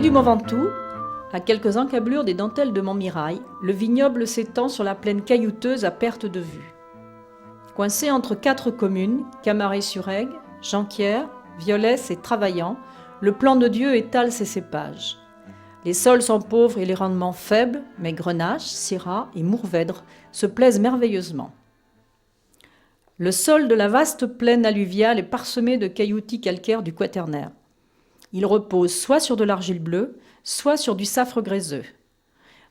du Mont Ventoux, à quelques encablures des dentelles de Montmirail, le vignoble s'étend sur la plaine caillouteuse à perte de vue. Coincé entre 4 communes, Camaret-sur-Aigle, Jonquière, Violès et Travaillant, le plan de Dieu étale ses cépages. Les sols sont pauvres et les rendements faibles, mais Grenache, Syrah et Mourvèdre se plaisent merveilleusement. Le sol de la vaste plaine alluviale est parsemé de cailloutis calcaires du Quaternaire. Il repose soit sur de l'argile bleue, soit sur du safre gréseux.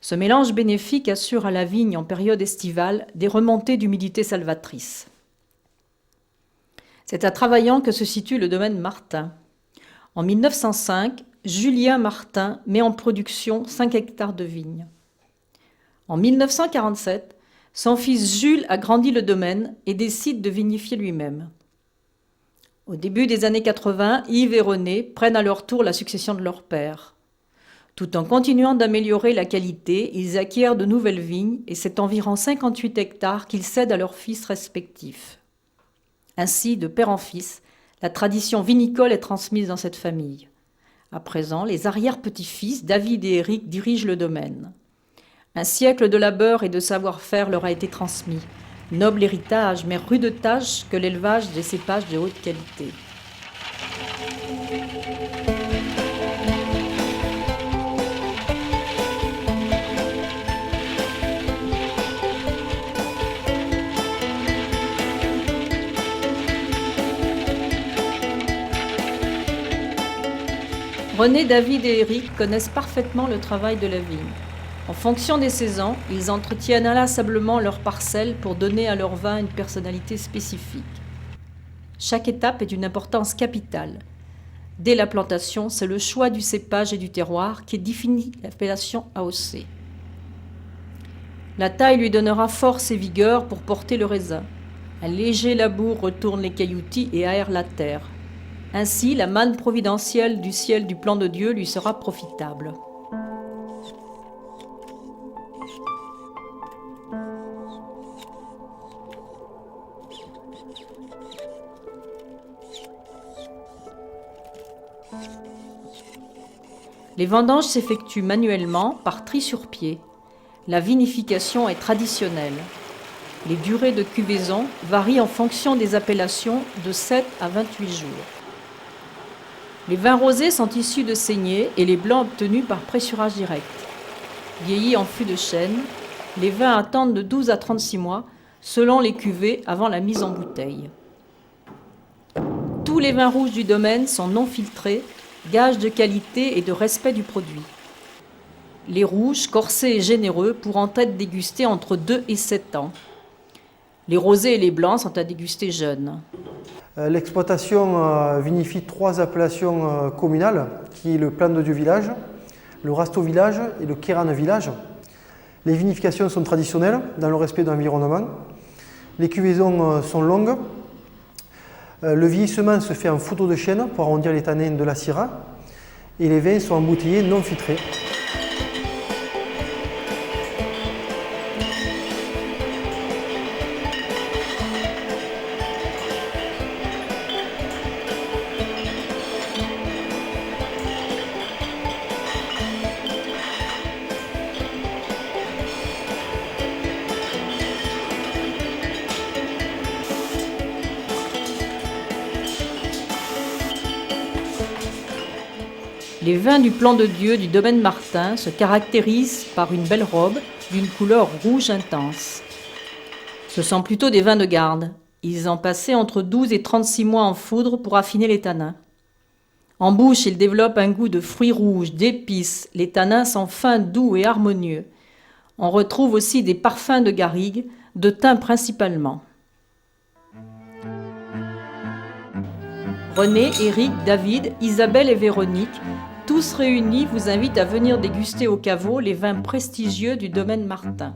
Ce mélange bénéfique assure à la vigne en période estivale des remontées d'humidité salvatrices. C'est à Travaillant que se situe le domaine Martin. En 1905, Julien Martin met en production 5 hectares de vignes. En 1947, son fils Jules agrandit le domaine et décide de vinifier lui-même. Au début des années 80, Yves et René prennent à leur tour la succession de leur père. Tout en continuant d'améliorer la qualité, ils acquièrent de nouvelles vignes et c'est environ 58 hectares qu'ils cèdent à leurs fils respectifs. Ainsi, de père en fils, la tradition vinicole est transmise dans cette famille. À présent, les arrière-petits-fils, David et Éric, dirigent le domaine. Un siècle de labeur et de savoir-faire leur a été transmis. Noble héritage, mais rude tâche que l'élevage des cépages de haute qualité. René, David et Éric connaissent parfaitement le travail de la vigne. En fonction des saisons, ils entretiennent inlassablement leurs parcelles pour donner à leur vin une personnalité spécifique. Chaque étape est d'une importance capitale. Dès la plantation, c'est le choix du cépage et du terroir qui définit l'appellation AOC. La taille lui donnera force et vigueur pour porter le raisin. Un léger labour retourne les cailloutis et aère la terre. Ainsi, la manne providentielle du ciel du plan de Dieu lui sera profitable. Les vendanges s'effectuent manuellement par tri sur pied. La vinification est traditionnelle. Les durées de cuvaison varient en fonction des appellations de 7 à 28 jours. Les vins rosés sont issus de saignées et les blancs obtenus par pressurage direct. Vieillis en fût de chêne, les vins attendent de 12 à 36 mois selon les cuvées avant la mise en bouteille. Tous les vins rouges du domaine sont non filtrés, gage de qualité et de respect du produit. Les rouges, corsés et généreux, pourront être dégustés entre 2 et 7 ans. Les rosés et les blancs sont à déguster jeunes. L'exploitation vinifie 3 appellations communales, qui est le Plan de Dieu village, le Rasteau village et le Kéran village. Les vinifications sont traditionnelles, dans le respect de l'environnement. Les cuvaisons sont longues. Le vieillissement se fait en photo de chêne pour arrondir les tanins de la Syrah. Et les vins sont embouteillés non filtrés. Les vins du plan de Dieu du domaine Martin se caractérisent par une belle robe d'une couleur rouge intense. Ce sont plutôt des vins de garde. Ils ont passé entre 12 et 36 mois en foudre pour affiner les tanins. En bouche, ils développent un goût de fruits rouges, d'épices. Les tanins sont fins, doux et harmonieux. On retrouve aussi des parfums de garrigue, de thym principalement. René, Éric, David, Isabelle et Véronique, tous réunis, vous invitent à venir déguster au caveau les vins prestigieux du domaine Martin.